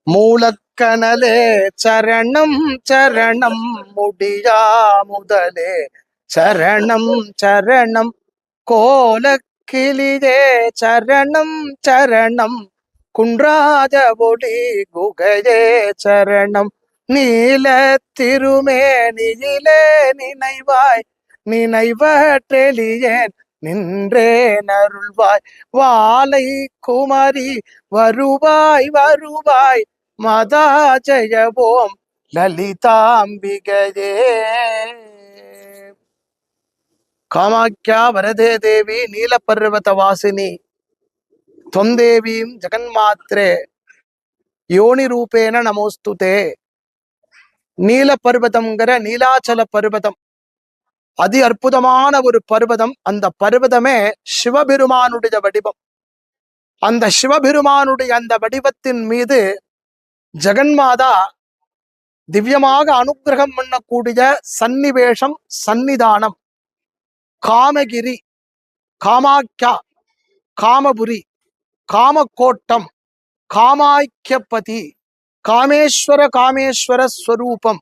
மூலக்கணலே சரணம் சரணம் முடியா முதலே சரணம் சரணம் கோலக்கிளியே சரணம் சரணம் குன்றாத ஒளி குகையே சரணம் நீல திருமேனியிலே நினைவாய் நினைவற்றெளியேன் நின்றே நருள்வாய் வாலை குமரி வருவாய் வருவாய் மதா ஜெயவோம் லலிதாம்பிகையே. காமாக்கியா வரதே தேவி நீலபர்வத வாசினி தொந்தேவீம் ஜெகன்மாத்ரே யோனி ரூபேன நமோஸ்துதே. நீல பர்வதம்ங்கிற நீலாச்சல பர்வதம் அதி அற்புதமான ஒரு பர்வதம். அந்த பர்வதமே சிவபெருமானுடைய வடிவம். அந்த சிவபெருமானுடைய அந்த வடிவத்தின் மீது ஜெகன்மாதா திவ்யமாக அனுகிரகம் பண்ணக்கூடிய சன்னிவேஷம் சன்னிதானம் காமகிரி, காமாக்கியா, காமபுரி, காமக்கோட்டம், காமாக்கியபதி, காமேஸ்வர காமேஸ்வர ஸ்வரூபம்.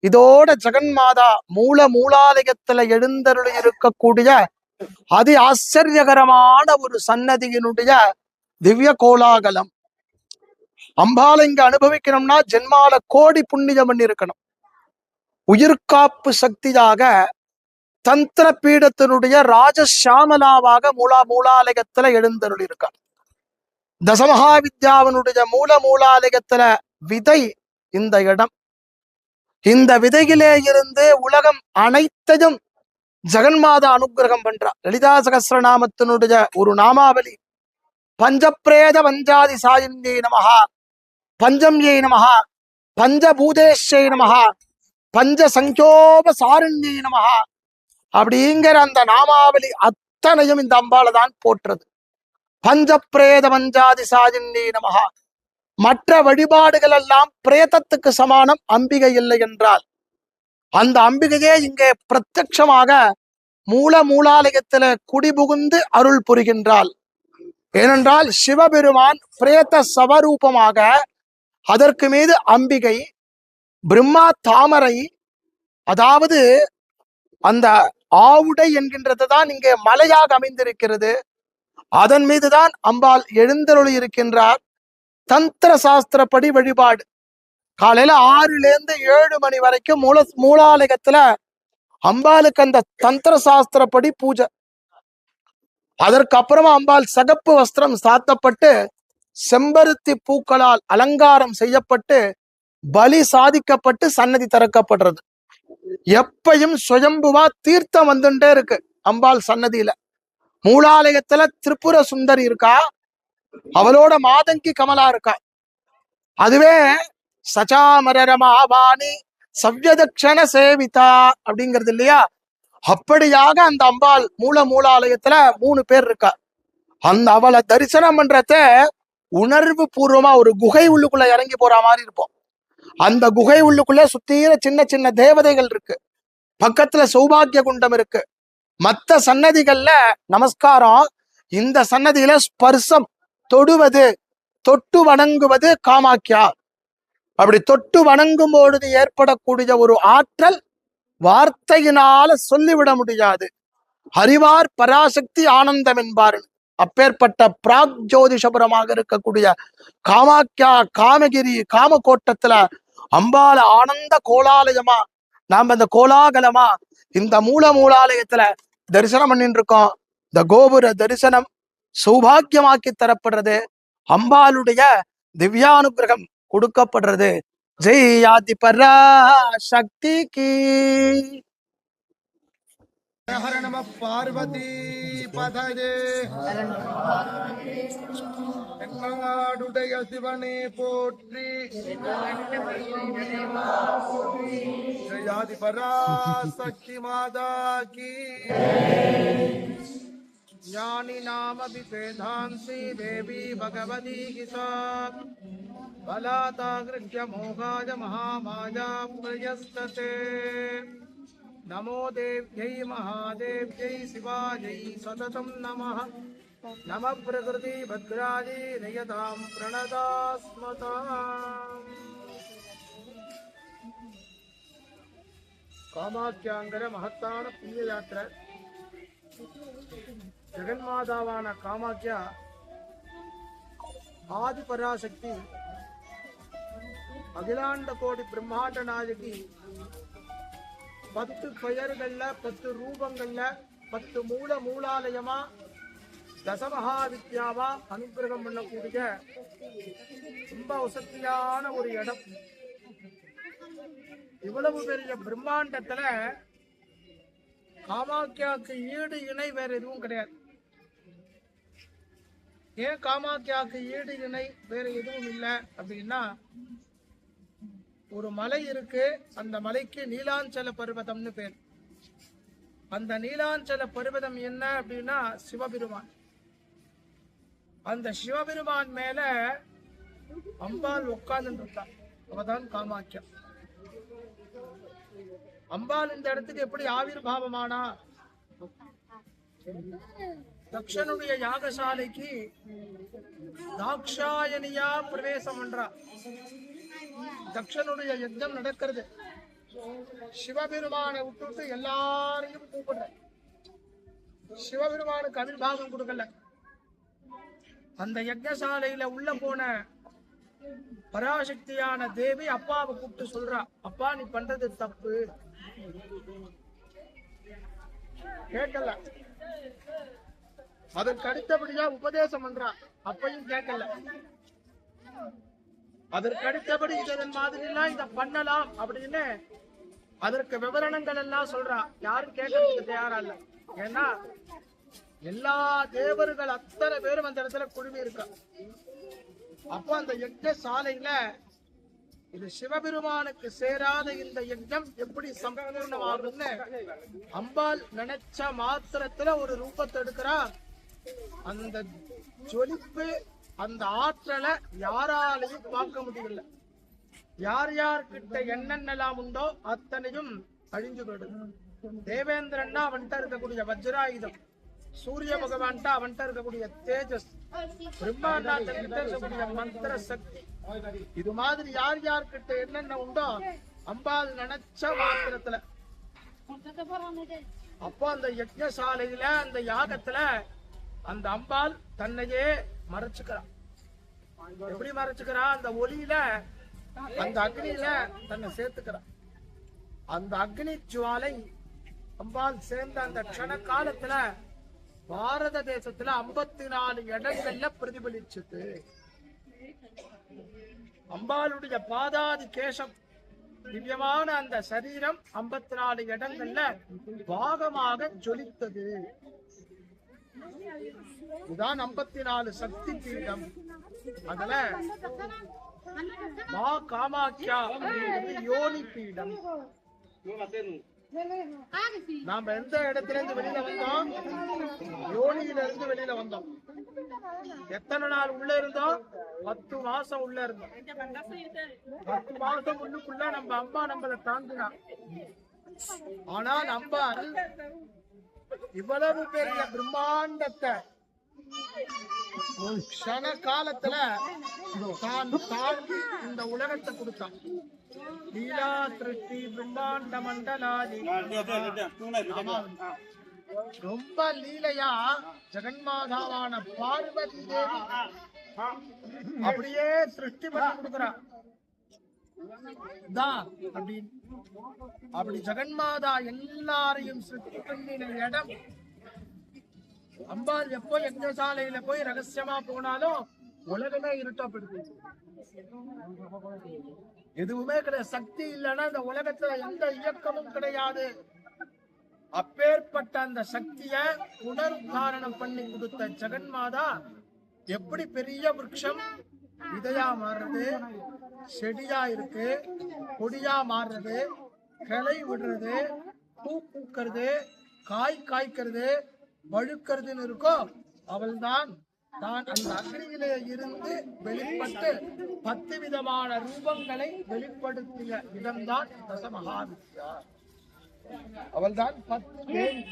இதோட ஜெகன்மாதா மூலாலயத்துல எழுந்தருளி இருக்கக்கூடிய அதி ஆச்சரியகரமான ஒரு சன்னதியினுடைய திவ்ய கோலாகலம். அம்பால இங்க அனுபவிக்கணும்னா ஜென்மால கோடி புண்ணியம் பண்ணி இருக்கணும். உயிர்காப்பு சக்தியாக தந்திர பீடத்தினுடைய ராஜசாமலாவாக மூலாலயத்துல எழுந்தருளி இருக்கார். தசமகாவித்யாவினுடைய மூலாலயத்துல விதை இந்த இடம். இந்த விதையிலே இருந்து உலகம் அனைத்தையும் ஜெகன்மாதா அனுகிரகம் பண்றார். லலிதா சகஸ்ரநாமத்தினுடைய ஒரு நாமாவளி பஞ்சப்ரேத பஞ்சாதி சாயின்யே நமஹா, பஞ்சம்யை நமஹா, பஞ்சபூதேஷை நமஹா, பஞ்ச சங்கோபசாரண்யை நமஹா அப்படிங்கிற அந்த நாமாவளி அத்தனையும் இந்த அம்பால தான் போற்றது. பஞ்சப்ரேத பஞ்சாதி சாயின்யே நமஹா. மற்ற வழிபாடுகள் எல்லாம் பிரேதத்துக்கு சமானம், அம்பிகை இல்லை என்றால் அந்த அம்பிகையே இங்கே பிரத்யட்சமாக மூலாலயத்துல குடிபுகுந்து அருள் புரிகின்றாள். ஏனென்றால் சிவபெருமான் பிரேத சவரூபமாக, அதற்கு மீது அம்பிகை, பிரம்மா தாமரை, அதாவது அந்த ஆவுடை என்கின்றது தான் இங்கே மலையாக அமைந்திருக்கிறது. அதன் மீதுதான் அம்பாள் எழுந்தருளி இருக்கின்றார். தந்திர சாஸ்திரப்படி வழிபாடு காலையில 6 to 7 மணி வரைக்கும் மூலாலயத்துல அம்பாளுக்கு அந்த தந்திர சாஸ்திரப்படி பூஜை. அதற்கு அப்புறமா அம்பாள் சகப்பு வஸ்திரம் சாத்தப்பட்டு செம்பருத்தி பூக்களால் அலங்காரம் செய்யப்பட்டு பலி சாதிக்கப்பட்டு சன்னதி திறக்கப்படுறது. எப்பையும் சுயம்புவா தீர்த்தம் வந்துட்டே இருக்கு அம்பாள் சன்னதியில. மூலாலயத்துல திரிபுர சுந்தரி இருக்கா, அவளோட மாதங்கி கமலா இருக்கா. அதுவே சச்சாமரமாவாணி சவ்யதக்ஷண சேவிதா அப்படிங்கிறது இல்லையா? அப்படியாக அந்த அம்பாள் மூலாலயத்துல 3 பேர் இருக்கா. அந்த அவளை தரிசனம் பண்றத உணர்வு பூர்வமா ஒரு குகை உள்ளுக்குள்ள இறங்கி போற மாதிரி இருப்போம். அந்த குகை உள்ளுக்குள்ள சுத்தீர சின்ன சின்ன தேவதைகள் இருக்கு. பக்கத்துல சௌபாகிய குண்டம் இருக்கு. மற்ற சன்னதிகள்ல நமஸ்காரம், இந்த சன்னதியில ஸ்பர்சம், தொடுவது, தொட்டு வணங்குவது காமாக்கியா. அப்படி தொட்டு வணங்கும் பொழுது ஏற்படக்கூடிய ஒரு ஆற்றல் வார்த்தையினால சொல்லிவிட முடியாது. அறிவார் பராசக்தி ஆனந்தம் என்பார். அப்பேற்பட்ட பிராக் ஜோதிஷபுரமாக இருக்கக்கூடிய காமாக்கியா, காமகிரி, காமகோட்டத்துல அம்பால ஆனந்த கோலாலயமா நாம இந்த கோலாகலமா இந்த மூலாலயத்துல தரிசனம் பண்ணிட்டு இருக்கோம். இந்த கோபுர தரிசனம் சௌபாகியமாக்கி தரப்படுறது. அம்பாளுடைய திவ்யானுகிரகம் கொடுக்கப்படுறது. ஜெய் ஆதி பரா சக்தி கி. ஹர நம பார்வதி பதஜே. என்னாடுடைய சிவனே போற்றி. ஜெயாதி பரா சக்தி மாதா கி. ஞானி நாம விபேதான்சி தேவி பகவதி கிசா பலாதாகிருஷ்ய மோகாய மகாமாயா பிரயஸ்ததே. நமோ தேவ்யை மகாதேவ்யை சிவாயை சததம் நமः. நம பிரகிருதி பத்ராஜி நியதாம் பிரணதாஸ்மதாம். காமாக்கியாங்கிற மகத்தான புண்ணிய யாத்திரை. ஜெகன்மாதாவான காமாக்கியா ஆதி பராசக்தி, அகிலாண்ட கோடி பிரம்மாண்ட நாயகி, 10 பெயர்கள்ல 10 ரூபங்கள்ல 10 மூலாலயமா தசமகாவித்யாவா அனுகிரகம் பண்ணக்கூடிய ரொம்ப வசதியான ஒரு இடம். இவ்வளவு பெரிய பிரம்மாண்டத்துல காமாக்கியாவுக்கு ஈடு இணை வேற எதுவும் கிடையாது. ஏன் காமாக்கியாவுக்கு ஈடு இணை வேற எதுவும் இல்லை அப்படின்னா, ஒரு மலை இருக்கு, அந்த மலைக்கு நீலாஞ்சல பர்வதம்னு பேர். அந்த நீலாஞ்சல பர்வதம் என்ன அப்படின்னா சிவபெருமான். அந்த சிவபெருமான் மேல அம்பாள் உட்கார்ந்து இருக்கா, அவதான் காமாக்கியா. அம்பாள் இந்த இடத்துக்கு எப்படி ஆவிர்பாவமானா, தக்ஷனுடைய யாகசாலைக்கு தாக்ஷாயணியா பிரவேசம் பண்றா. தக்ஷனுடைய யஜ்ஞம் நடக்கிறது. சிவபெருமானை விட்டுட்டு எல்லாரையும் கூப்பிடுற. சிவபெருமானுக்கு ஆவிர்பாவம் கொடுக்கல. அந்த யஜ்ஞசாலையில உள்ள போன பராசக்தியான தேவி அப்பாவை கூப்பிட்டு சொல்றா, அப்பா நீ பண்றது தப்பு. கேட்கல. அதற்கு அடுத்தபடியா உபதேசம் பண்றா, அப்பையும் கேட்கல. அதற்கு அடுத்தபடி இதன் மாதிரி எல்லாம் இத பண்ணலாம் அப்படின்னு அதற்கு விவரணங்கள் எல்லாம் சொல்றா. யாரும் கேட்கறதுக்கு தயாரா இல்ல. ஏன்னா எல்லா தேவர்கள் அத்தனை பேரும் அந்த இடத்துல குழுமி இருக்கா. அப்ப அந்த யஜ்ஞ சாலையில இது சிவபெருமானுக்கு சேராத இந்த யஜ்ஞம் எப்படி சம்பூர்ணமாகும்னு அம்பாள் நினைச்ச மாத்திரத்துல ஒரு ரூபத்தை எடுக்கிறா. அந்த ஜொலிப்பு, அந்த ஆற்றலை யாராலையும் பார்க்க முடியல. யார் யார்கிட்ட என்னென்னலாம் உண்டோ அத்தனையும் அழிஞ்சு போயிடுது. தேவேந்திரன்னா அவன்கிட்ட இருக்கக்கூடிய வஜ்ராயுதம், சூரிய பகவான்கிட்ட அவன்கிட்ட இருக்கக்கூடிய தேஜஸ், பிரம்மாண்டத்திட்ட இருக்கக்கூடிய மந்திர சக்தி, இது மாதிரி யார் யார்கிட்ட என்னென்ன உண்டோ அம்பாள் நினைச்ச மாத்திரத்துல. அப்போ அந்த யஜ்ஞசாலையில அந்த யாகத்துல அந்த அம்பாள் தன்னையே மறைச்சுக்கிறான். எப்படி மறைச்சுக்கிறான்? அந்த ஒளியில, அந்த அக்னியில தன்னை சேர்த்துக்கிறான். அந்த அக்னி ஜுவாலை அம்பாள் சேர்ந்த அந்த க்ஷண காலத்துல பாரத தேசத்துல 54 இடங்கள்ல பிரதிபலிச்சது. அம்பாளுடைய பாதாதி கேசம், திவ்யமான அந்த சரீரம் 54 இடங்கள்ல பாகமாக ஜொலித்தது. இதுதான் 54 சக்தி பீடம். அதுல மா காமாக்கியா யோனி பீடம். நாம எந்த இடத்துல இருந்து வெளியில வந்தோம்? யோனியில இருந்து வெளியில வந்தோம். எத்தனை நாள் உள்ள இருந்தோம்? 10 மாசம் உள்ள இருந்தோம். 10 மாசம் உள்ளுக்குள்ள நம்ம அம்மா நம்மளை தாங்கினா. ஆனால் அம்பாள் இவ்வளவு பெரிய பிரம்மாண்டத்தை ஒரு க்ஷண காலத்துல தான் தாண்டி இந்த உலகத்தை கொடுத்தான். லீலா சிருஷ்டி பிரம்மாண்ட மண்டலாதி. ரொம்ப லீலையா ஜெகன்மாதாவான பார்வதி தேவி அப்படியே சிருஷ்டி பண்ணி கொடுக்கிறான். அப்படி ஜெகன்மாதா எல்லாரையும் சிருஷ்டி பண்ணின இடம். அம்பாள் எப்போ யஜ்ஞசாலையில போய் ரகசியமா போனாலும் உலகமே இருட்டப்படுது. எதுவுமே கிடையாது. சக்தி இல்லைன்னா இந்த உலகத்துல எந்த இயக்கமும் கிடையாது. அப்பேற்பட்ட அந்த சக்திய புனருத்தாரணம் பண்ணி கொடுத்த ஜெகன்மாதா எப்படி பெரிய விருட்சம் விதையா மாறுறது, செடியா இருக்கு, கொடியா மாறுறது, கிளை விடுறது, பூ பூக்கிறது, காய் காய்க்கிறது, பழுக்கிறதுன்னு இருக்கோ, அவள்தான் தான் அந்த அக்னியிலே இருந்து வெளிப்பட்டு 10 விதமான ரூபங்களை வெளிப்படுத்திய இடம்தான் தசமகாவித்யா. அவள்தான் 10 தேவி.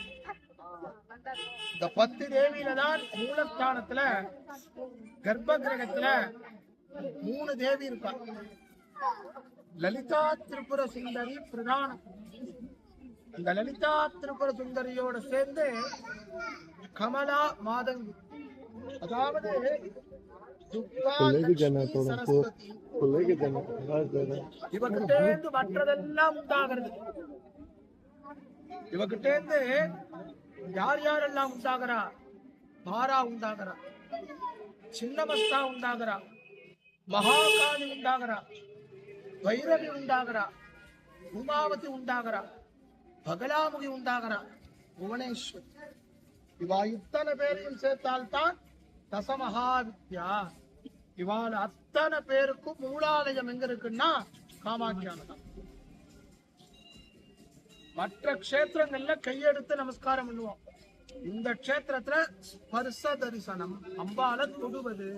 இந்த 10 தேவியில தான் மூலஸ்தானத்துல கர்ப்ப கிரகத்துல 3 தேவி இருப்பா. லலிதா திரிபுர சுந்தரி பிரதானம். இந்த லலிதா திரிபுர சுந்தரியோட சேர்ந்து கமலா மாதங்கி, அதாவது சரஸ்வதி, இவகிட்டேந்து மற்றதெல்லாம் உண்டாகிறது. இவகிட்டேந்து யார் யாரெல்லாம் உண்டாகிறா? பாரா உண்டாகிறா, சின்னமஸ்தா உண்டாகிறா, மகாகாளி உண்டாகிறா, வைரவி உண்டாகிறா, உமாவதி உண்டாகிறா, பகலாமுகி உண்டாகிறா, புவனேஸ்வரி. இவா இத்தனை பேரையும் சேர்த்தால்தான் தசமகாவித்யா. இவாள் அத்தனை பேருக்கும் மூலாலயம் எங்க இருக்குன்னா காமாட்சியானதான். மற்ற கஷேத்திரங்கள்ல கையெடுத்து நமஸ்காரம் பண்ணுவோம். இந்த கஷேத்திரத்துல ஸ்பர்ச தரிசனம், அம்பால தொடுவது.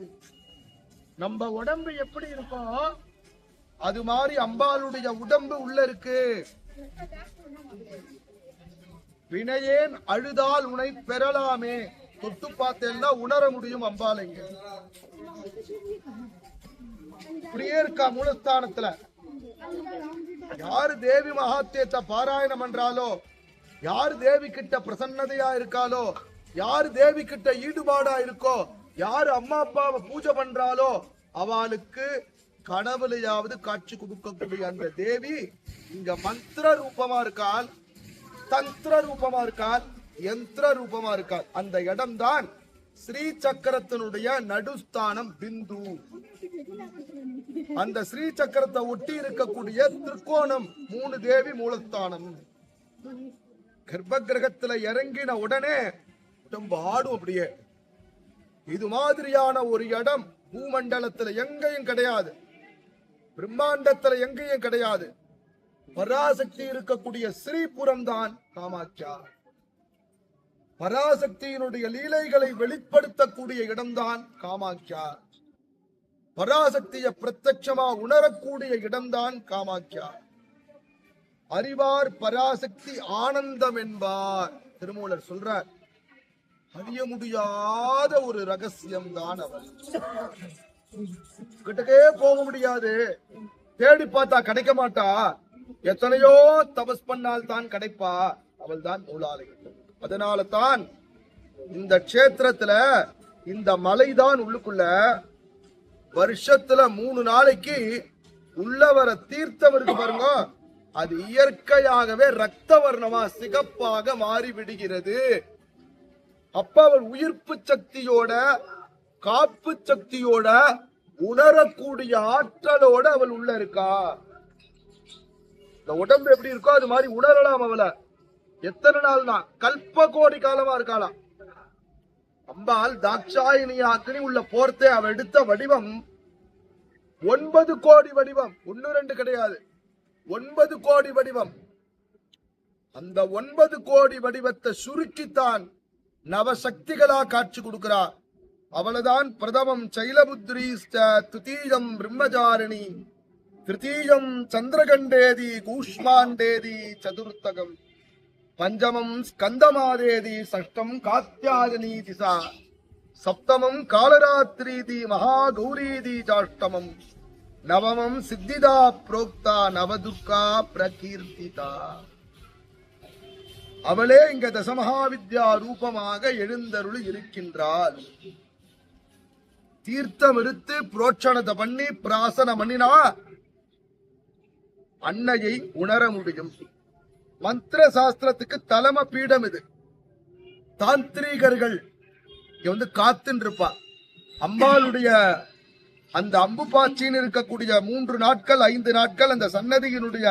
நம்ம உடம்பு எப்படி இருக்கோ அது மாதிரி அம்பாளுடைய உடம்பு உள்ள இருக்கு. வினையேன் அழுதால் உனை பெறலாமே, தொட்டு பார்த்தேன்னா உணர முடியும் அம்பாளைங்க. இப்படியே இருக்கா மூலஸ்தானத்துல. யாரு தேவி மகாத்மியத்தை பாராயணம் பண்றாலோ, யாரு தேவி கிட்ட பிரசன்னதையா இருக்காலோ, யாரு தேவி கிட்ட ஈடுபாடா இருக்கோ, யாரு அம்மா அப்பாவை பூஜை பண்றாலோ அவளுக்கு கனவுலையாவது காட்சி கொடுக்கக்கூடிய அந்த தேவி இங்க மந்திர ரூபமா இருக்கால், தந்திர ரூபமா இருக்கால், யந்திர ரூபமா இருக்கால். அந்த இடம்தான் ஸ்ரீ சக்கரத்தினுடைய நடுஸ்தானம் பிந்து. அந்த ஸ்ரீ சக்கரத்தை ஒட்டி இருக்கக்கூடிய திரிகோணம் 3 தேவி மூலஸ்தானம். கர்ப்ப கிரகத்துல இறங்கின உடனே ஆடும். அப்படியே இது மாதிரியான ஒரு இடம் பூமண்டலத்துல எங்கேயும் கிடையாது, பிரம்மாண்டத்துல எங்கேயும் கிடையாது. பராசக்தி இருக்கக்கூடிய ஸ்ரீபுரம் தான் காமாட்சியா. பராசக்தியினுடைய லீலைகளை வெளிப்படுத்தக்கூடிய இடம்தான் காமாட்சியா. பராசக்தியை பிரத்யட்சமா உணரக்கூடிய இடம்தான் காமாட்சியா. அறிவார் பராசக்தி ஆனந்தம் என்பார் திருமூலர் சொல்றார். அறிய முடியாத ஒரு ரகசியம் தான் அவள். கிட்டக்கே போக முடியாது, தேடி பார்த்தா கிடைக்க மாட்டா. எத்தனையோ தபஸ் பண்ணால் தான் கிடைப்பா. அவள் தான் மூலாலயம். அதனால தான் இந்த கஷேத்திரத்துல இந்த மலைதான் உள்ளுக்குள்ள வருஷத்துல 3 நாளைக்கு உள்ளவர தீர்த்தவருக்கு பாருங்க, அது இயற்கையாகவே ரத்த வர்ணமா சிகப்பாக மாறி விடுகிறது. அப்ப அவள் உயிர்ப்பு சக்தியோட காப்பு சக்தியோட உணரக்கூடிய ஆற்றலோட அவள் உள்ள இருக்கா. இந்த உடம்பு எப்படி இருக்கோ அது மாதிரி உணரலாம் அவளை. எத்தனை நாள்னா கல்ப கோடி காலமா இருக்காளாம். அம்பாள் தாட்சாயினியா அக்னி உள்ள போர்த்தே அவ எடுத்த வடிவம் 9 கோடி வடிவம், 1 2 கிடையாது, 9 கோடி வடிவம். அந்த 9 கோடி வடிவத்தை சுருக்கித்தான் நவசக்திகளா காட்சி கொடுக்கிறார். அவளதான் பிரதமம் சைலபுத்ரி, துதீயம் பிரம்மச்சாரிணி, திருத்தீயம் சந்திரகண்டேதி, கூஷ்மாண்டேதி, சதுர்த்தகம் பஞ்சமம் ஸ்கந்தமாதேதி, சஷ்டம் காத்யாயனி திசா, சப்தமம் காலராத்திரீதி, மகாகௌரீதி சாஷ்டமம், நவமம் சித்திதா புரோக்தா, நவதுர்கா பிரகீர்த்திதா. அவளே இங்க தசமகாவித்யா ரூபமாக எழுந்தருளி இருக்கின்றாள். தீர்த்தம் எடுத்து புரோட்சணத்தை பண்ணி பிராசனம் பண்ணினா அன்னையை உணர முடியும். மந்திர சாஸ்திரத்துக்கு தலைமை பீடம் இது. தாந்திரீகர்கள் காத்துன்னு இருப்பா. அம்பாளுடைய அந்த அம்பு பாச்சின்னு இருக்கக்கூடிய 3 நாட்கள் 5 நாட்கள் அந்த சன்னதியினுடைய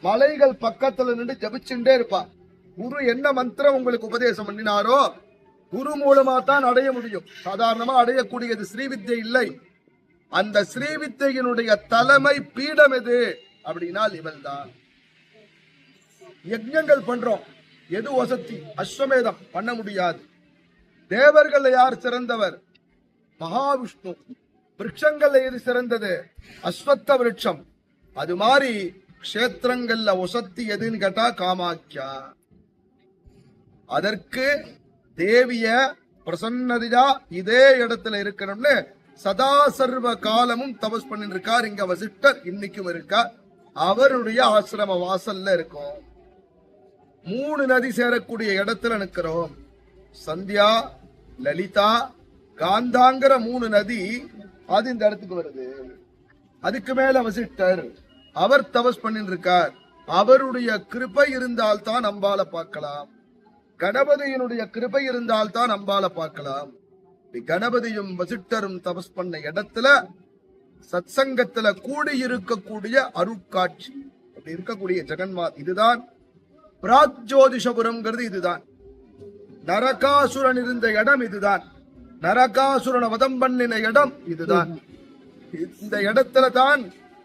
மலைகள் பக்கத்துல நின்று ஜபிச்சுட்டே இருப்பா. குரு என்ன மந்திரம் உங்களுக்கு உபதேசம் பண்ணினாரோ குரு மூலமா தான் அடைய முடியும். சாதாரணமா அடையக்கூடியது ஸ்ரீவித்யை இல்லை. அந்த ஸ்ரீவித்தையினுடைய தலைமை பீடம் எது அப்படின்னா இவள் தான். யஜ்ஞங்கள் பண்றோம், எது வசதி? அஸ்வமேதம் பண்ண முடியாது. தேவர்கள் யார் சிறந்தவர்? மகாவிஷ்ணு. விருட்சங்கள்ல எது சிறந்தது? அஸ்வத்த விருட்சம். அது மாதிரி கஷேத்திரங்கள்ல வசதி எதுன்னு கேட்டா காமாட்சியா. அதற்கு தேவிய பிரசன்னதியா இதே இடத்துல இருக்கணும்னு சதா சர்வ காலமும் தபஸ் பண்ணிட்டு இருக்கார். இங்க வசிஷ்டர் இன்னைக்கும் இருக்கார். அவருடைய ஆசிரம வாசல்ல இருக்கும். 3 நதி சேரக்கூடிய இடத்துல நிக்கிறோம். சந்தியா, லலிதா, காந்தாங்கிற 3 நதி அது இந்த இடத்துக்கு வருது. அதுக்கு மேல வசிஷ்டர் அவர் தபஸ் பண்ணிட்டு இருக்கார். அவருடைய கிருபை இருந்தால் தான் அம்பால பார்க்கலாம். கணபதியினுடைய கிருபை இருந்தால் தான் அம்பால பார்க்கலாம். கணபதியும் வசிஷ்டரும் தபஸ் பண்ண இடத்துல சத்சங்கத்துல கூடியிருக்கக்கூடிய அருட்காட்சி அப்படி இருக்கக்கூடிய ஜெகன்மாத் இதுதான். பிராக்ஜோதிஷபுரம்ங்கிறது இதுதான். நரகாசுரன் இருந்த இடம் இதுதான். நரகாசுரனை வதம் பண்ணின இடம் இதுதான். இந்த இடத்துல தான்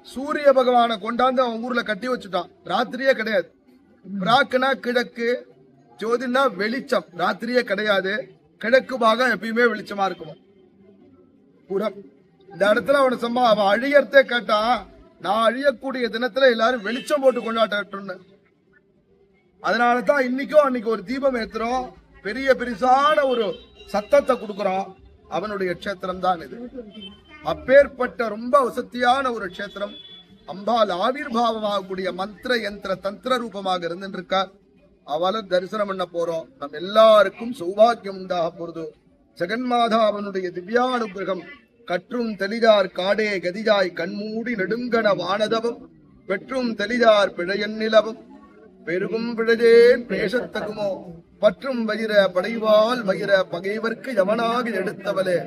சூரிய பகவானை கொண்டாந்து அவன் ஊர்ல கட்டி வச்சுட்டான். ராத்திரியே கிடையாது. பிராக்குனா கிழக்கு, ஜோதினா வெளிச்சம். ராத்திரியே கிடையாது. கிழக்கு பாகம் எப்பயுமே வெளிச்சமா இருக்கும். புறம் இந்த இடத்துல அவன் அழியறதே கேட்டான். நான் அழியக்கூடிய தினத்துல எல்லாரும் வெளிச்சம் போட்டு கொண்டாட்டன்னு. அதனாலதான் இன்னைக்கும் அன்னைக்கு ஒரு தீபம் ஏத்துறோம். பெரிய பெருசான ஒரு சத்தத்தை கொடுக்கிறோம். அவனுடைய க்ஷேத்திரம் தான் இது. அப்பேற்பட்ட ரொம்ப வசதியான ஒரு க்ஷேத்திரம். அம்பாள் ஆவிர்வாவமாகக்கூடிய மந்திர யந்திர தந்திர ரூபமாக இருந்துருக்கார். அவளை தரிசனம் பண்ண போறோம். நம் எல்லாருக்கும் சௌபாகியம் உண்டாக போறது. ஜெகன்மாதா அவனுடைய திவ்யானுகிரகம் கற்றும் தெளிதார் காடே கதிதாய் கண்மூடி நெடுங்கன வானதவும் பெற்றும் தெளிதார் பிழையன்னிலவும் பெருகும் பிழையேன் பேசத்தகுமோ பற்றும் வயிற படைவால் வயிற பகைவர்க்கு யவனாக எடுத்தவளே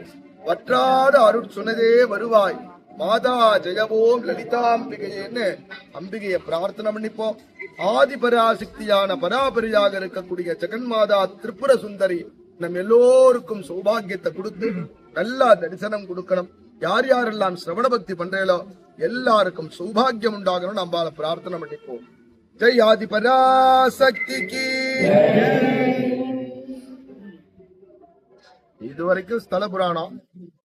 வற்றாத அருட் சுனதே வருவாய் மாதா ஜெயவோம் லலிதாம்பிகையேன்னு அம்பிகையை பிரார்த்தனை பண்ணிப்போம். ஆதிபராசக்தியான பராபரியாக இருக்கக்கூடிய ஜெகன்மாதா திரிபுர சுந்தரி நம் எல்லோருக்கும் சௌபாகியத்தை கொடுத்து நல்லா தரிசனம் கொடுக்கணும். யார் யாரெல்லாம் சிரவண பக்தி பண்றீங்களோ எல்லாருக்கும் சௌபாகியம் உண்டாகணும். நம்மால பிரார்த்தனை பண்ணிப்போம். ஜெய் ஆதி பராசக்திக்கு. இதுவரைக்கும் ஸ்தல புராணம்.